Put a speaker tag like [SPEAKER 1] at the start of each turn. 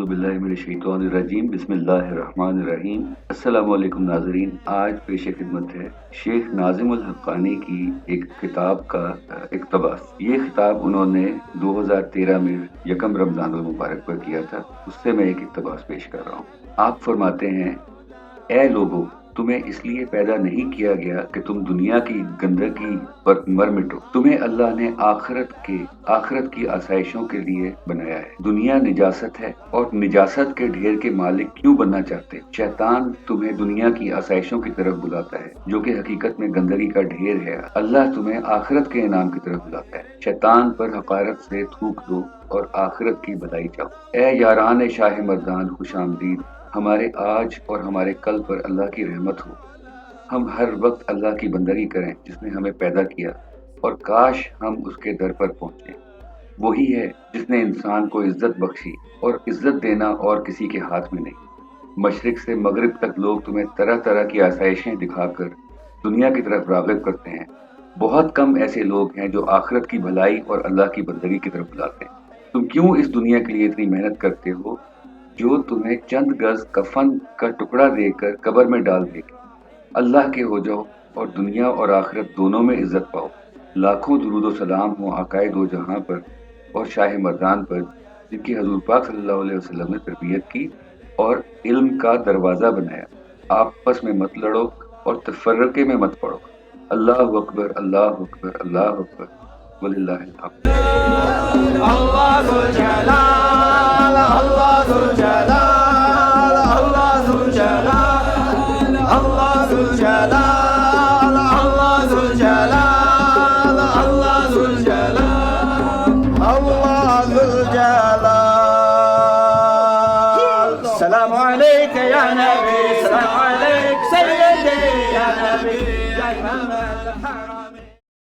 [SPEAKER 1] अऊज़ुबिल्लाहिमिनश्शैतानिर्रजीम बिस्मिल्लाहिर्रहमानिर्रहीम। अस्सलामु अलैकुम नाज़रीन। आज पेश खिदमत है शेख नाज़िमुल हक़्क़ानी की एक किताब का इक़्तिबास। ये खिताब उन्होंने 2013 में यकम रमज़ानुल मुबारक पर किया था, उससे मैं एक इक़्तिबास पेश कर रहा हूँ। आप फरमाते हैं, ए लोगो, तुम्हें इसलिए पैदा नहीं किया गया कि तुम दुनिया की गंदगी पर मर मिटो। तुम्हें अल्लाह ने आखिरत की आसाइशों के लिए बनाया है। दुनिया निजासत है और निजासत के ढेर के मालिक क्यों बनना चाहते? शैतान तुम्हें दुनिया की आसाइशों की तरफ बुलाता है, जो कि हकीकत में गंदगी का ढेर है। अल्लाह तुम्हें आखिरत के इनाम की तरफ बुलाता है। शैतान पर हकारत से थूक दो और आखिरत की भलाई चाहो। ए यारान शाह मर्दान, खुश आमदीद। हमारे आज और हमारे कल पर अल्लाह की रहमत हो। हम हर वक्त अल्लाह की बंदगी करें जिसने हमें पैदा किया, और काश हम उसके दर पर पहुँचें। वही है जिसने इंसान को इज्जत बख्शी, और इज्जत देना और किसी के हाथ में नहीं। मशरिक से मगरिब तक लोग तुम्हें तरह तरह की आसाइशें दिखाकर दुनिया की तरफ राग़िब करते हैं। बहुत कम ऐसे लोग हैं जो आखिरत की भलाई और अल्लाह की बंदगी की तरफ बुलाते हैं। तुम क्यों इस दुनिया के लिए इतनी मेहनत करते हो, जो तुम्हें चंद गज कफन का टुकड़ा देकर कब्र में डाल देगी? अल्लाह के हो जाओ और दुनिया और आखिरत दोनों में इज्जत पाओ। लाखों दुरूद सलाम हो आकाए दो जहां पर और शाह मर्दान पर, जिनकी हजूर पाक सल्लल्लाहु अलैहि वसल्लम ने तरबियत की और इल्म का दरवाज़ा बनाया। आपस में मत लड़ो और तफर्रके में मत पड़ो। अल्लाहु अकबर, अल्लाहु अकबर, अल्लाहु अकबर, वलिल्लाहिल हम्द।
[SPEAKER 2] सलाम अलैका या नबी, सलाम अलैका सय्यदी या नबी, या इमाम अल-हरम।